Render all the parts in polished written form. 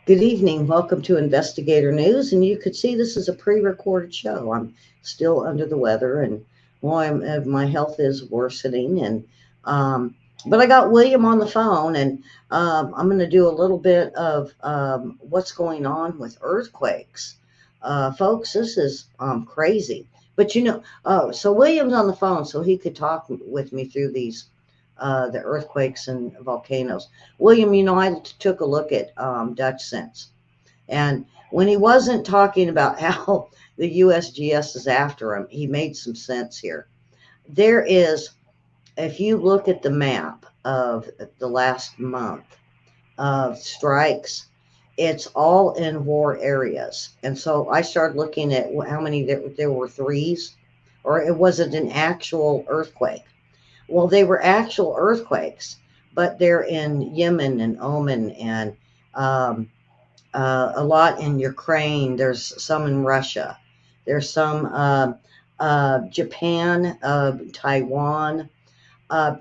Good evening. Welcome to Investigator News. And you could see this is a pre-recorded show. I'm still under the weather, and my health is worsening. Um, but I got William on the phone, and I'm going to do a little bit of what's going on with earthquakes. Folks, this is crazy. But so William's on the phone, so he could talk with me through the earthquakes and volcanoes. William, I took a look at Dutch Sense, and when he wasn't talking about how the USGS is after him, he made some sense here. There is, if you look at the map of the last month of strikes, it's all in war areas. And so I started looking at how many there were threes, or it wasn't an actual earthquake. Well, they were actual earthquakes, but they're in Yemen and Oman and um, a lot in Ukraine. There's some in Russia. There's some Japan, Taiwan.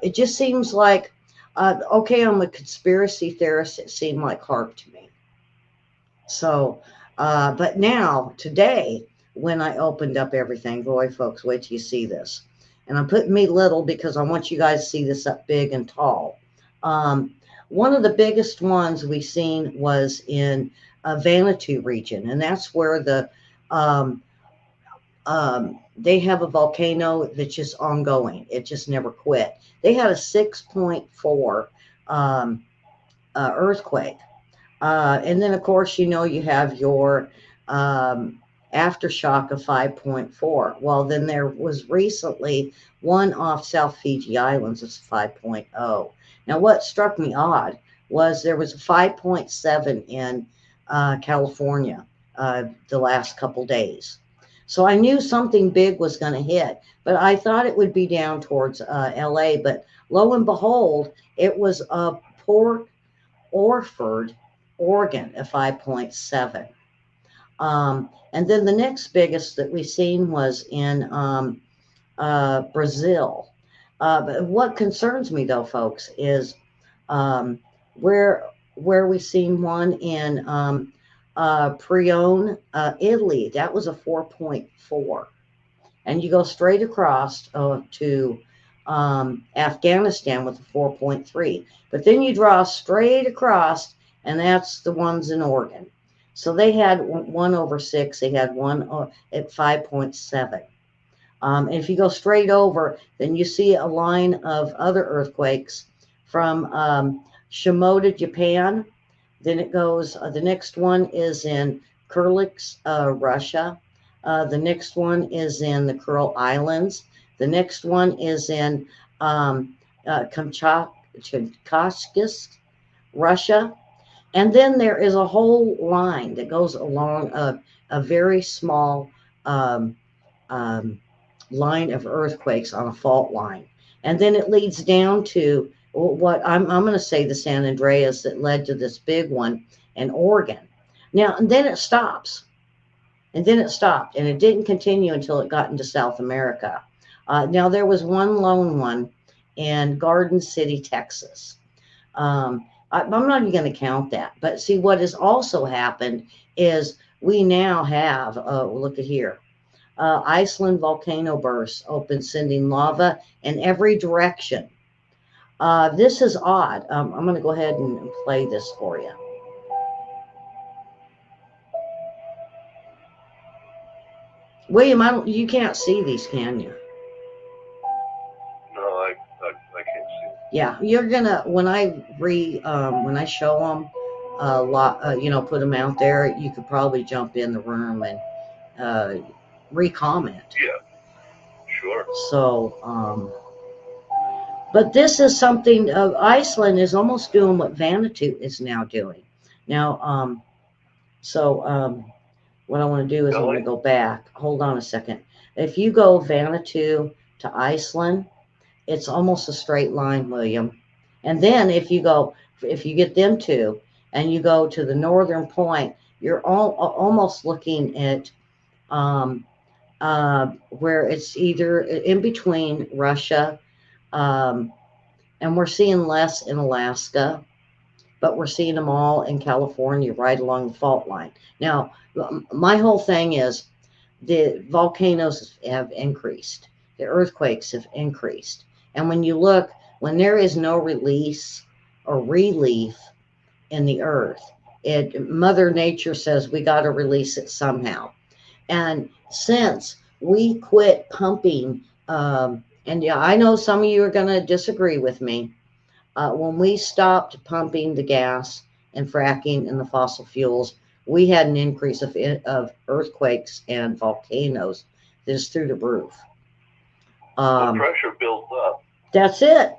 It just seems like, okay, I'm a conspiracy theorist. It seemed like HARP to me. So, but now, today, when I opened up everything, boy, folks, wait till you see this. And I'm putting me little because I want you guys to see this up big and tall. Um, One of the biggest ones we seen was in Vanuatu region, and that's where um, they have a volcano that's just ongoing. It just never quit. They had a 6.4 um, earthquake. And then, of course, you have your um, aftershock of 5.4. Well, then there was recently one off South Fiji Islands, it's 5.0. Now, what struck me odd was there was a 5.7 in California the last couple days. So I knew something big was going to hit, but I thought it would be down towards LA. But lo and behold, it was Port Orford, Oregon at 5.7. And then the next biggest that we seen was in Brazil. But what concerns me though, folks, is um, where we seen one in Prione, Italy. That was a 4.4. And you go straight across to Afghanistan with a 4.3. But then you draw straight across, and that's the ones in Oregon. So they had 1/6. They had one at 5.7. And if you go straight over, then you see a line of other earthquakes from Shimoda, Japan. Then it goes, the next one is in Kursk, Russia. The next one is in the Kuril Islands. The next one is in Kamchatka, Russia. And then there is a whole line that goes along a very small um, um, line of earthquakes on a fault line. And then it leads down to what I'm going to say the San Andreas that led to this big one in Oregon. Now, and then it stops. And then it stopped, and it didn't continue until it got into South America. Now, there was one lone one in Garden City, Texas. I'm not even going to count that. But see, what has also happened is we now have, look at here, Iceland volcano burst open, sending lava in every direction. This is odd. I'm going to go ahead and play this for you. William, you can't see these, can you? No, I can't see. Yeah, you're gonna when I show them a lot, put them out there. You could probably jump in the room and re-comment. Yeah, sure. So, but this is something. Iceland is almost doing what Vanuatu is now doing. Now, what I want to do is I want to go back. Hold on a second. If you go Vanuatu to Iceland, it's almost a straight line, William. And then if you get them two and you go to the northern point, you're almost looking at where it's either in between Russia, and we're seeing less in Alaska. but we're seeing them all in California right along the fault line. Now, my whole thing is the volcanoes have increased, the earthquakes have increased. And when you look, when there is no release or relief in the earth, Mother Nature says we got to release it somehow. And since we quit pumping, and yeah, I know some of you are going to disagree with me. When we stopped pumping the gas and fracking and the fossil fuels, we had an increase of earthquakes and volcanoes that is through the roof. Well, pressure builds up. That's it.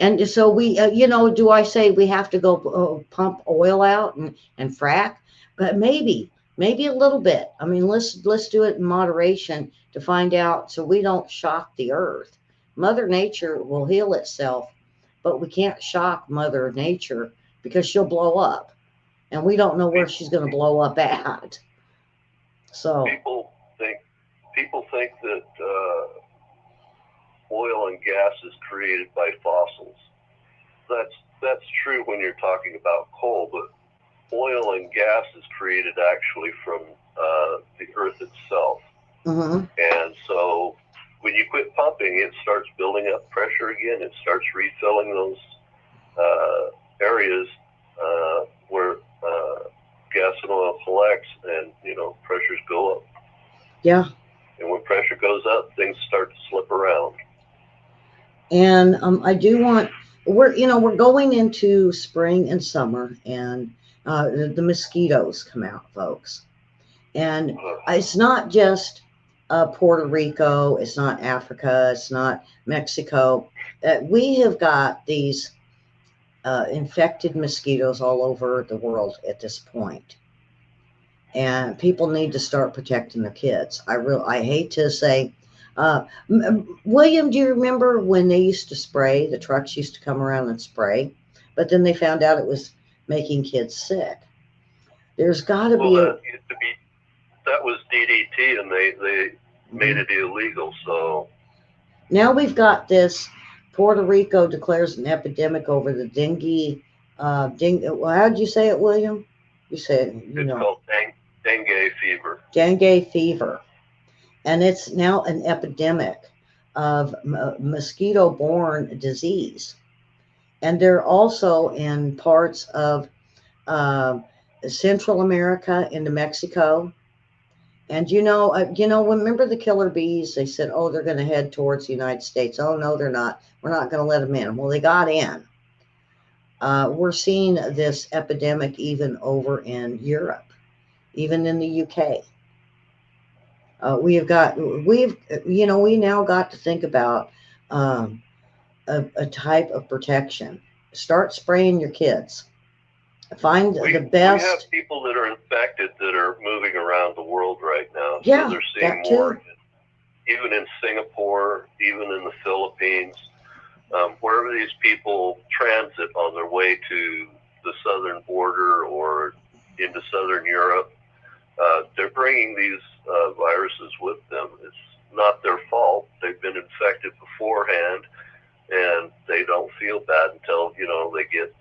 And so we, do I say we have to go pump oil out and frack? But maybe a little bit. I mean, let's do it in moderation to find out so we don't shock the earth. Mother Nature will heal itself, but we can't shock Mother Nature because she'll blow up, and we don't know where she's going to blow up at. So people think that oil and gas is created by fossils. That's true when you're talking about coal, but oil and gas is created actually from the earth itself. Mm-hmm. And so when you quit pumping, it starts building up pressure again. It starts refilling those areas where gas and oil collects, and pressures go up. Yeah. And when pressure goes up, things start to slip around. And I do want we're going into spring and summer, and the mosquitoes come out, folks. And it's not just Puerto Rico, it's not Africa, it's not Mexico. We have got these infected mosquitoes all over the world at this point. And people need to start protecting their kids. I hate to say, William, do you remember when they used to spray? The trucks used to come around and spray, but then they found out it was making kids sick. There's got to be that was DDT, and they made it illegal. So now we've got this. Puerto Rico declares an epidemic over the dengue. Well, how did you say it, William? You said it's called dengue fever. Dengue fever, and it's now an epidemic of mosquito-borne disease, and they're also in parts of Central America into Mexico. And remember the killer bees? They said, oh, they're going to head towards the United States. Oh, no, they're not. We're not going to let them in. Well, they got in. We're seeing this epidemic even over in Europe, even in the UK. We now got to think about a type of protection. Start spraying your kids. Find the best. We have people that are infected that are moving around the world right now. Yeah, so they're seeing more, even in Singapore, even in the Philippines, wherever these people transit on their way to the southern border or into southern Europe, they're bringing these viruses with them. It's not their fault. They've been infected beforehand, and they don't feel bad until they get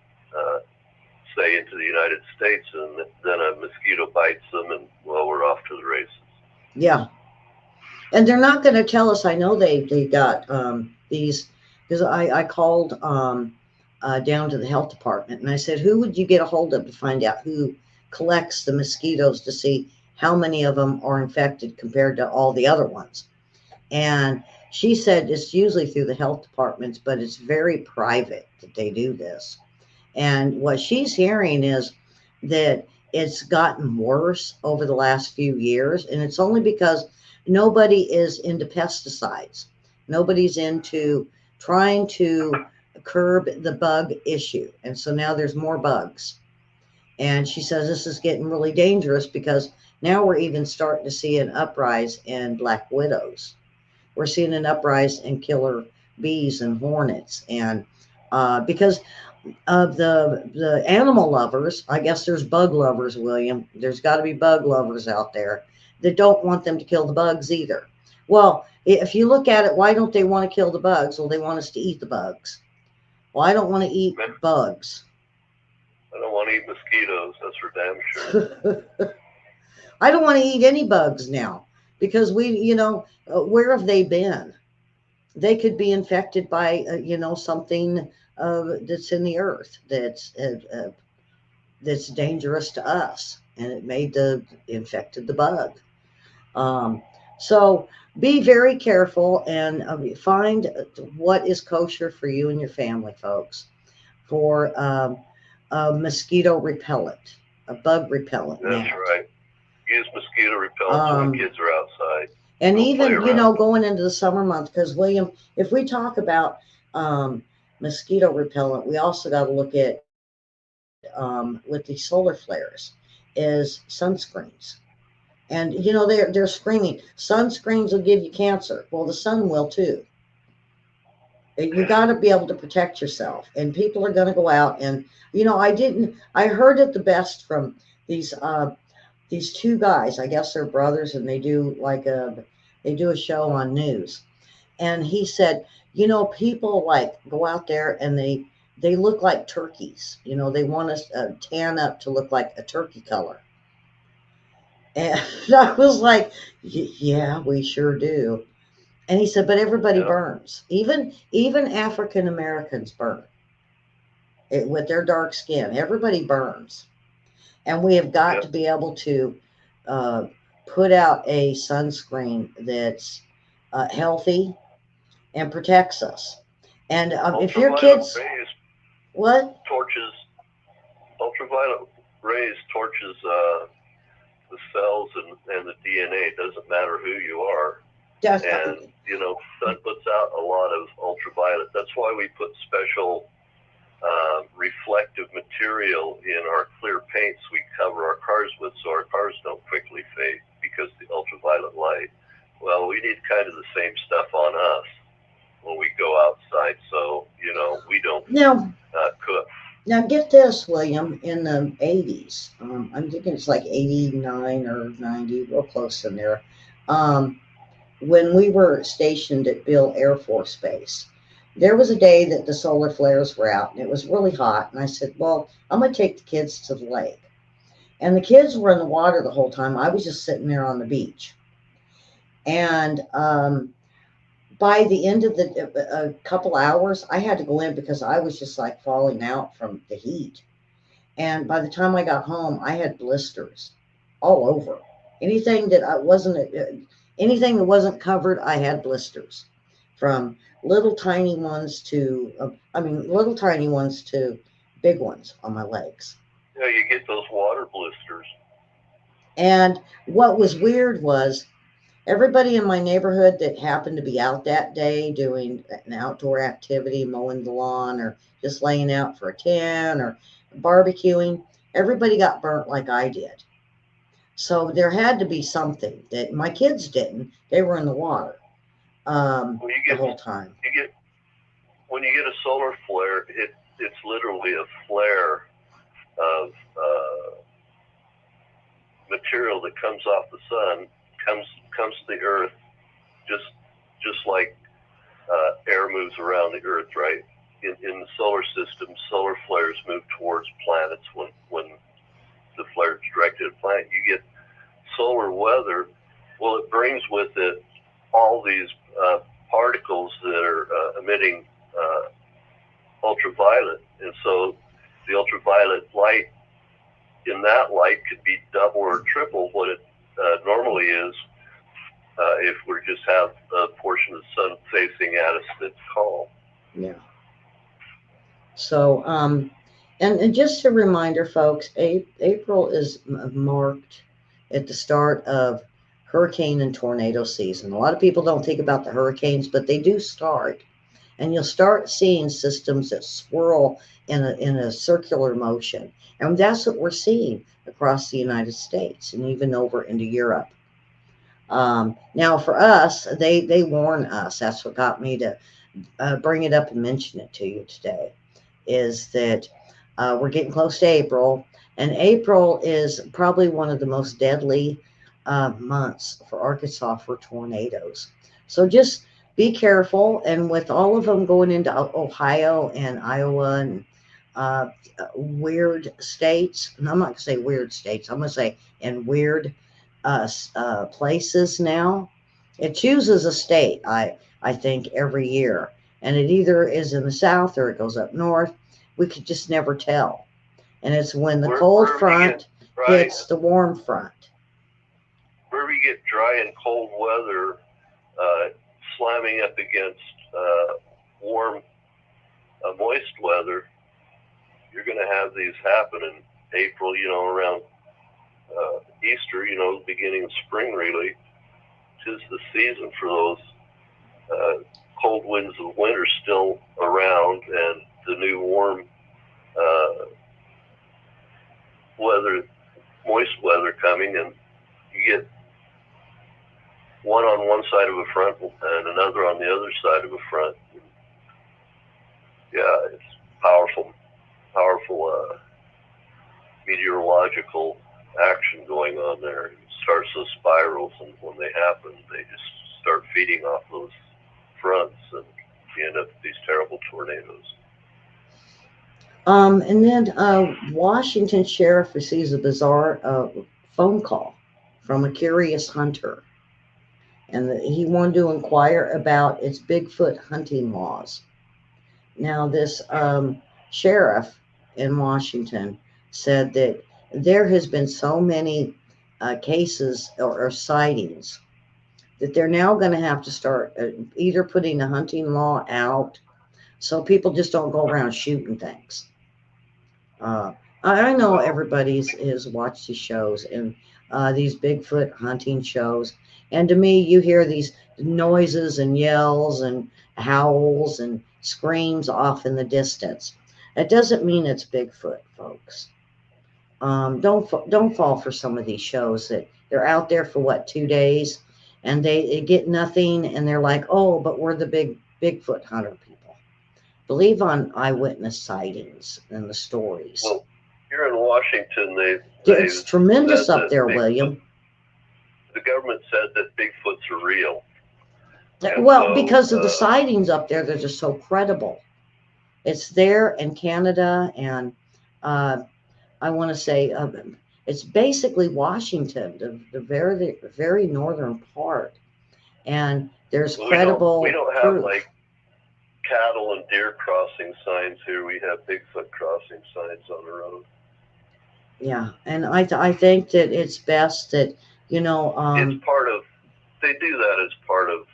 say into the United States, and then a mosquito bites them, and well, we're off to the races. Yeah, and they're not going to tell us. I know they got these, because I called down to the health department, and I said, who would you get a hold of to find out who collects the mosquitoes to see how many of them are infected compared to all the other ones? And she said it's usually through the health departments, but it's very private that they do this. And what she's hearing is that it's gotten worse over the last few years. And it's only because nobody is into pesticides. Nobody's into trying to curb the bug issue. And so now there's more bugs. And she says this is getting really dangerous because now we're even starting to see an uprise in black widows. We're seeing an uprise in killer bees and hornets. And because of the animal lovers, I guess there's bug lovers, William. There's got to be bug lovers out there that don't want them to kill the bugs either. Well, if you look at it, why don't they want to kill the bugs? Well, they want us to eat the bugs. Well, I don't want to eat bugs. want to eat mosquitoes. That's for damn sure. I don't want to eat any bugs now because where have they been? They could be infected by, something that's in the earth that's dangerous to us, and it made the infected the bug. Um, so be very careful and find what is kosher for you and your family, folks, for a mosquito repellent, a bug repellent That's net. right. Use mosquito repellents when the Um, kids are outside. and Go play even, around. going into the summer month, because William, if we talk about mosquito repellent, we also got to look at with the solar flares is sunscreens. And they're screaming, sunscreens will give you cancer. Well, the sun will too. You got to be able to protect yourself, and people are going to go out and I heard it the best from these these two guys. I guess they're brothers, and they do a show on news. And he said, people like go out there and they look like turkeys. They want us tan up to look like a turkey color. And I was like, yeah, we sure do. And he said, but everybody Yeah. burns. Even African Americans burn with their dark skin. Everybody burns. And we have got Yeah. to be able to uh, put out a sunscreen that's healthy and protects us. And if your Ultraviolet kids, rays what? torches. Ultraviolet rays torches the cells and the DNA. It doesn't matter who you are. And, Definitely. sun puts out a lot of ultraviolet. That's why we put special reflective material in our clear paints we cover our cars with so our cars don't quickly fade because the ultraviolet light. Well, we need kind of the same stuff on us when we go outside so, we don't Now, cook. now get this, William. In the 80s, I'm thinking it's like 89 or 90, real close in there. Um, when we were stationed at Bill Air Force Base, there was a day that the solar flares were out and it was really hot. And I said, well, I'm going to take the kids to the lake. And the kids were in the water the whole time. I was just sitting there on the beach. And by the end of a couple hours, I had to go in because I was just like falling out from the heat. And by the time I got home, I had blisters all over. Anything that I wasn't, anything that wasn't covered, I had blisters, from little tiny ones to, little tiny ones to big ones on my legs. Yeah, you get those water blisters. And what was weird was everybody in my neighborhood that happened to be out that day doing an outdoor activity, mowing the lawn or just laying out for a tan or barbecuing, everybody got burnt like I did. So there had to be something that my kids didn't. They were in the water Well, the whole time. when you get a solar flare, it's literally a flare of material that comes off the sun, comes to the earth, just like air moves around the earth, right? In the solar system, solar flares move towards planets. When the flare is directed at a planet, you get solar weather. Well, it brings with it all these particles that are emitting ultraviolet, and so the ultraviolet light in that light could be double or triple what it normally is if we just have a portion of the sun facing at us that's calm. Yeah. So, and just a reminder, folks, April is marked at the start of hurricane and tornado season. A lot of people don't think about the hurricanes, but they do start. And you'll start seeing systems that swirl in a circular motion. And that's what we're seeing across the United States and even over into Europe. Now, for us, they warn us. That's what got me to bring it up and mention it to you today, is that we're getting close to April, and April is probably one of the most deadly months for Arkansas for tornadoes. So just be careful. And with all of them going into Ohio and Iowa and uh, weird states. And I'm not going to say weird states. I'm going to say in weird places now. It chooses a state, I think, every year. And it either is in the south or it goes up north. We could just never tell. And it's when the cold front hits the warm front. Where we get dry and cold weather, slamming up against warm, moist weather, you're going to have these happen in April, around Easter, beginning of spring, really. 'Tis the season for those cold winds of winter still around, and the new warm weather, moist weather coming, and you get one on one side of a front and another on the other side of a front. Yeah, it's powerful meteorological action going on there. It starts those spirals, and when they happen, they just start feeding off those fronts, and you end up with these terrible tornadoes. And then Washington sheriff receives a bizarre phone call from a curious hunter, and he wanted to inquire about its Bigfoot hunting laws. Now, this sheriff in Washington said that there has been so many cases or sightings that they're now going to have to start either putting a hunting law out so people just don't go around shooting things. I know everybody's has watched these shows and these Bigfoot hunting shows, and to me, you hear these noises and yells and howls and screams off in the distance. That doesn't mean it's Bigfoot, folks. Don't fall for some of these shows that they're out there for what, 2 days, and they get nothing, and they're like, oh, but we're the Bigfoot hunter people. Believe on eyewitness sightings and the stories. Well, here in Washington, it's tremendous up there, William. The government said that Bigfoots are real. Well, because of the sightings up there, they're just so credible. It's there in Canada, and I want to say it's basically Washington, the very northern part, and there's credible. We don't have like cattle and deer crossing signs here. We have Bigfoot crossing signs on the road. Yeah, and I think that it's best that it's part of. They do that as part of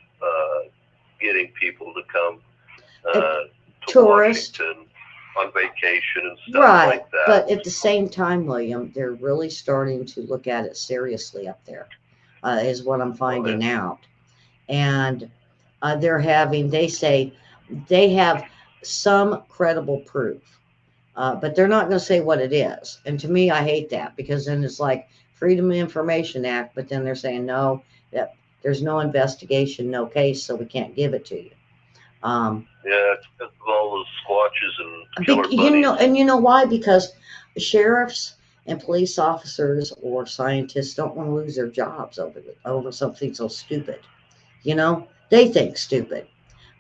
getting people to come to tourists. Washington on vacation and stuff like that. But at the same time, William, they're really starting to look at it seriously up there, is what I'm finding out. And they say they have some credible proof, but they're not going to say what it is. And to me, I hate that, because then it's like Freedom of Information Act, but then they're saying, no, that there's no investigation, no case, so we can't give it to you. Yeah, it's because of all those squatches and killer bunnies. And you know why? Because sheriffs and police officers or scientists don't want to lose their jobs over something so stupid. They think stupid,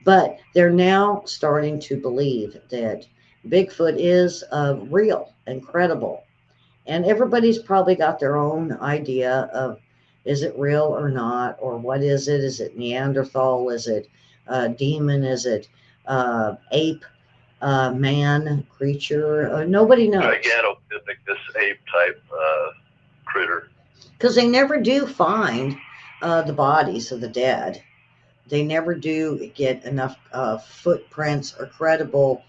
but they're now starting to believe that Bigfoot is real and credible. And everybody's probably got their own idea of, is it real or not, or what is it? Is it Neanderthal? Is it demon? Is it ape, man, creature? Nobody knows. Gigantopithecus ape type critter. Because they never do find the bodies of the dead. They never do get enough footprints or credible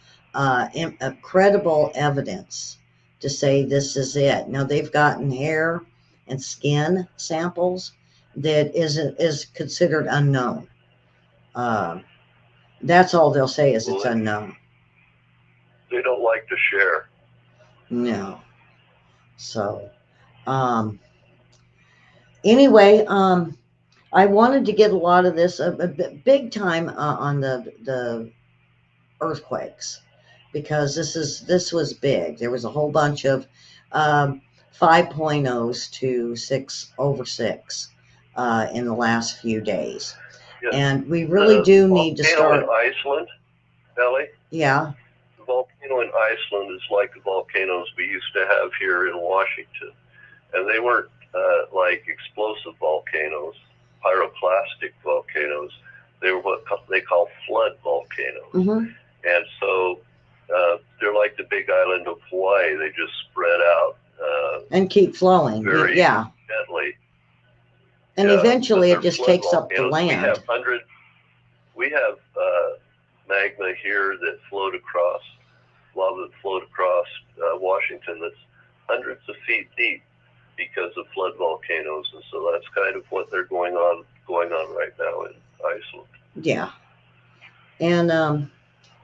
evidence to say this is it. Now, they've gotten hair and skin samples that is considered unknown. That's all they'll say is it's unknown. They don't like to share. No. So, anyway, I wanted to get a lot of this big time on the earthquakes, because this was big. There was a whole bunch of 5.0s to 6 over 6 in the last few days. Yes. And we really do need to start. In Iceland, Ellie? Yeah. volcano in Iceland is like the volcanoes we used to have here in Washington, and they weren't like explosive volcanoes, pyroclastic volcanoes. They were what they call flood volcanoes, and so they're like the Big Island of Hawaii. They just spread out and keep flowing. Very gently. And eventually it just takes up the land. We have magma here that flowed across, lava that flowed across Washington that's hundreds of feet deep because of flood volcanoes, and so that's kind of what they're going on right now in Iceland. Yeah, and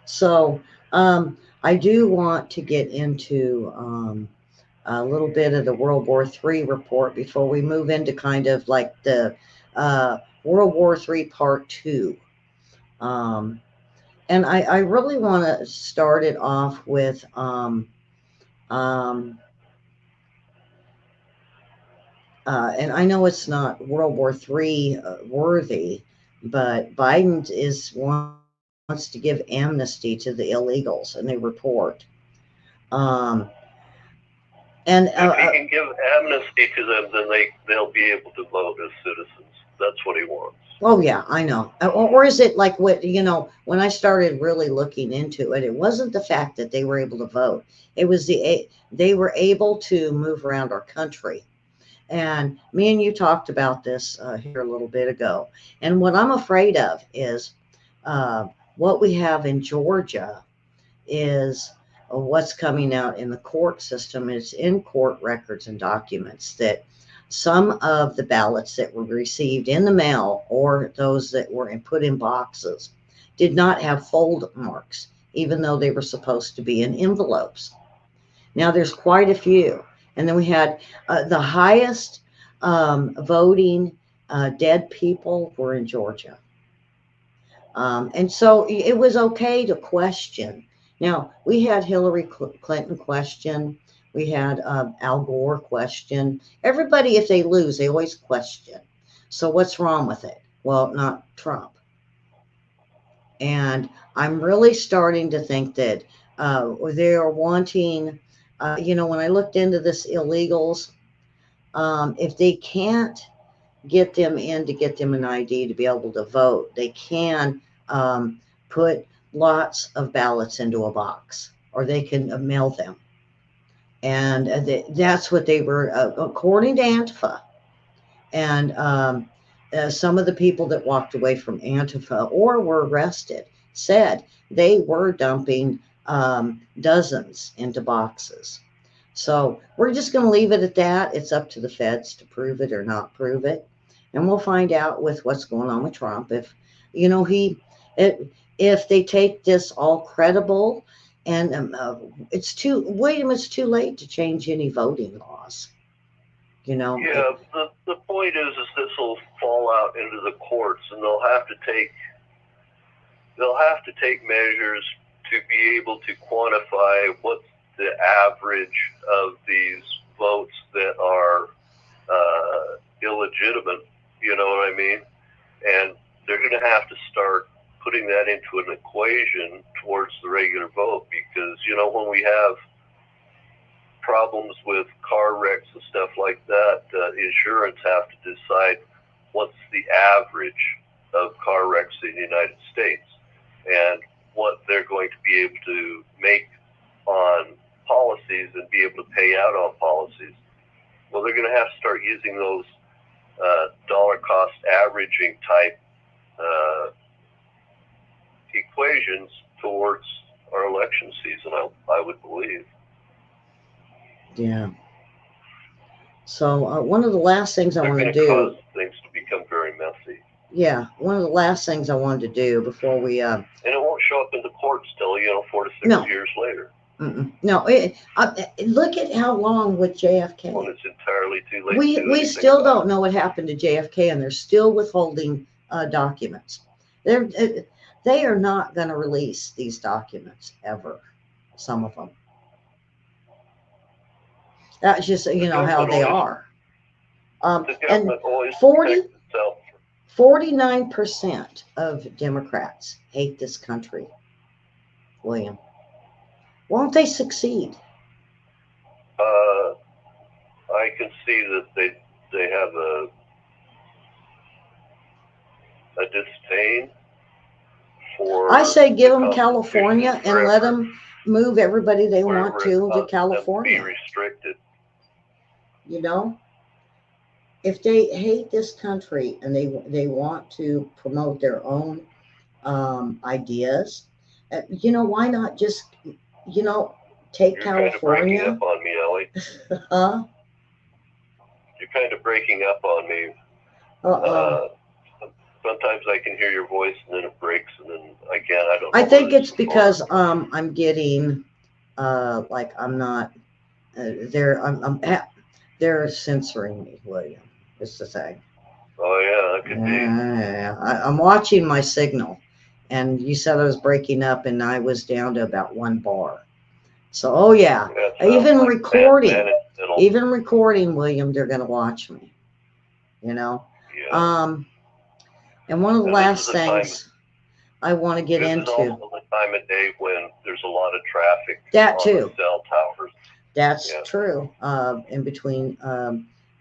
so I do want to get into a little bit of the Ww3 report before we move into kind of like the Ww3 Part 2. And I really want to start it off with and I know it's not Ww3 worthy, but Biden wants to give amnesty to the illegals, and they report. And if he can give amnesty to them, then they'll be able to vote as citizens. That's what he wants. Oh yeah, I know. Or is it like what, when I started really looking into it, it wasn't the fact that they were able to vote. It was they were able to move around our country. And me and you talked about this here a little bit ago. And what I'm afraid of is what we have in Georgia is what's coming out in the court system. It's in court records and documents that some of the ballots that were received in the mail or those that were put in boxes did not have fold marks, even though they were supposed to be in envelopes. Now there's quite a few. And then we had the highest voting dead people were in Georgia. And so it was okay to question. Now, we had Hillary Clinton question. We had Al Gore question. Everybody, if they lose, they always question. So what's wrong with it? Well, not Trump. And I'm really starting to think that they are wanting, when I looked into this illegals, if they can't get them in to get them an ID to be able to vote, they can put lots of ballots into a box, or they can mail them. And that's what they were, according to Antifa. And some of the people that walked away from Antifa or were arrested said they were dumping dozens into boxes. So we're just going to leave it at that. It's up to the feds to prove it or not prove it. And we'll find out with what's going on with Trump. If, if they take this all credible, and it's too late to change any voting laws. Yeah, the point is this will fall out into the courts, and they'll have to take measures to be able to quantify what's the average of these votes that are illegitimate. You know what I mean? And they're going to have to start putting that into an equation towards the regular vote, because when we have problems with car wrecks and stuff like that, insurance have to decide what's the average of car wrecks in the United States and what they're going to be able to make on policies and be able to pay out on policies. Well, they're going to have to start using those dollar cost averaging type equations towards our election season, I would believe. Yeah. So one of the last things I want to do, cause things to become very messy. Yeah, one of the last things I wanted to do before we and it won't show up in the courts till 4 to 6 years later. No, look at how long with JFK. When it's entirely too late. We still don't know what happened to JFK, and they're still withholding documents. They are not going to release these documents ever. Some of them. That's just how they are. And 49% of Democrats hate this country, William. Won't they succeed? I can see that they have a disdain for. I say give them California and let them move everybody they want to California. Be restricted. You know, if they hate this country and they want to promote their own ideas, you know, why not just, you know, take You're California? Kind of breaking up on me, Ellie. Huh? You're kind of breaking up on me. Sometimes I can hear your voice and then it breaks and then I can't. I don't know. I think it's because I'm getting like I'm not they're censoring me, William. Is the thing. Oh yeah, that could be. I'm watching my signal, and you said I was breaking up, and I was down to about 1 bar. So, oh yeah, even like recording, William, they're going to watch me. You know. Yeah. And one of the last things I want to get into. This is also the time of day when there's a lot of traffic. That too. On the cell towers. That's true. In between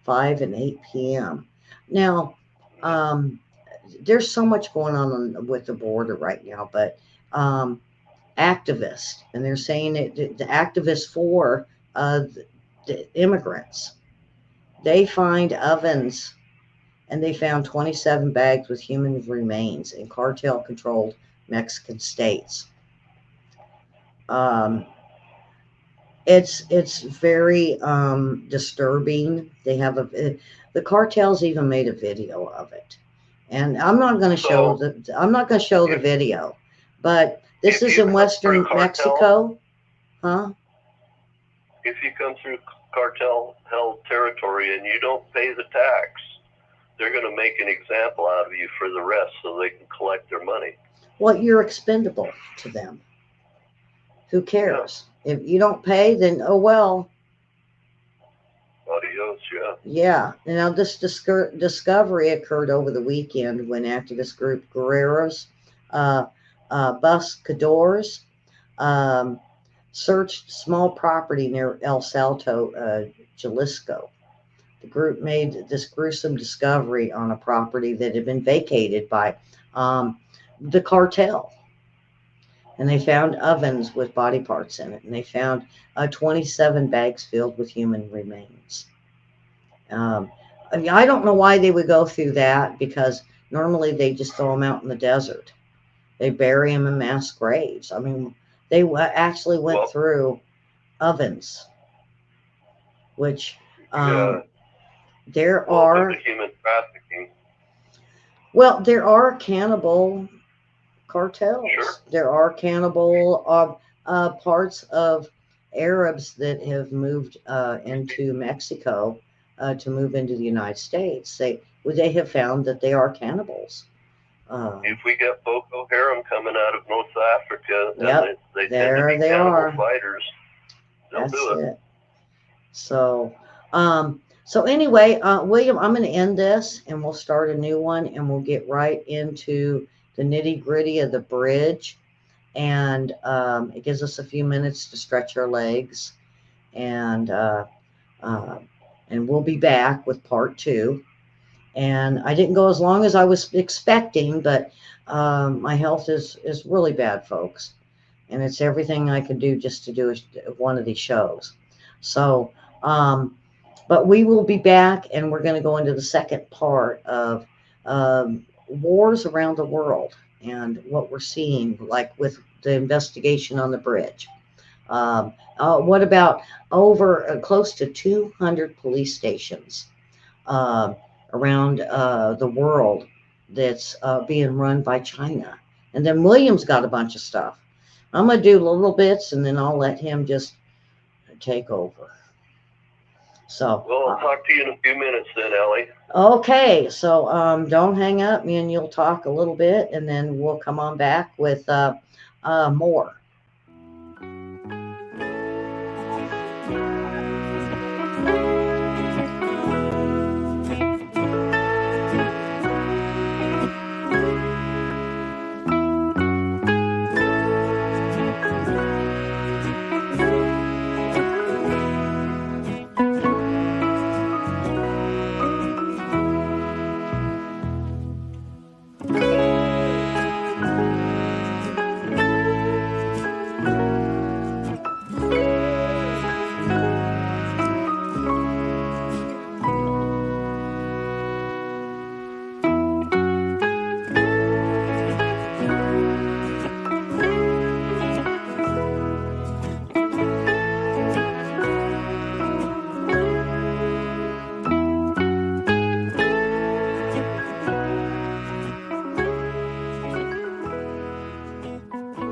5 and 8 p.m. Now, there's so much going on with the border right now, but activists, and they're saying the activists for the immigrants, they find ovens, and they found 27 bags with human remains in cartel-controlled Mexican states. It's very disturbing. They have the cartels even made a video of it, and I'm not going to show the video, but this is in western Mexico, huh? If you come through cartel-held territory and you don't pay the tax, they're going to make an example out of you for the rest, so they can collect their money. Well, you're expendable to them. Who cares? Yeah. If you don't pay, then oh well. Adios, yeah. Yeah. Now, this discovery occurred over the weekend when activist group Guerreros Buscadores searched small property near El Salto, Jalisco. The group made this gruesome discovery on a property that had been vacated by the cartel. And they found ovens with body parts in it. And they found 27 bags filled with human remains. I mean, I don't know why they would go through that, because normally they just throw them out in the desert. They bury them in mass graves. I mean, they actually went through ovens, which there are human trafficking. Well, there are cannibal cartels. Sure. There are cannibal parts of Arabs that have moved into Mexico to move into the United States. They have found that they are cannibals. If we get Boko Haram coming out of North Africa, yep, they tend to be cannibal fighters. They'll do it. So, so anyway, William, I'm going to end this, and we'll start a new one, and we'll get right into the nitty-gritty of the bridge, and it gives us a few minutes to stretch our legs, and we'll be back with part 2. And I didn't go as long as I was expecting, but my health is really bad, folks, and it's everything I can do just to do one of these shows. So, but we will be back, and we're going to go into the second part of wars around the world and what we're seeing, like with the investigation on the bridge. What about over close to 200 police stations around the world that's being run by China? And then William's got a bunch of stuff. I'm going to do little bits, and then I'll let him just take over. So, well, I'll talk to you in a few minutes then, Ellie. Okay, so don't hang up. Me and you'll talk a little bit, and then we'll come on back with more.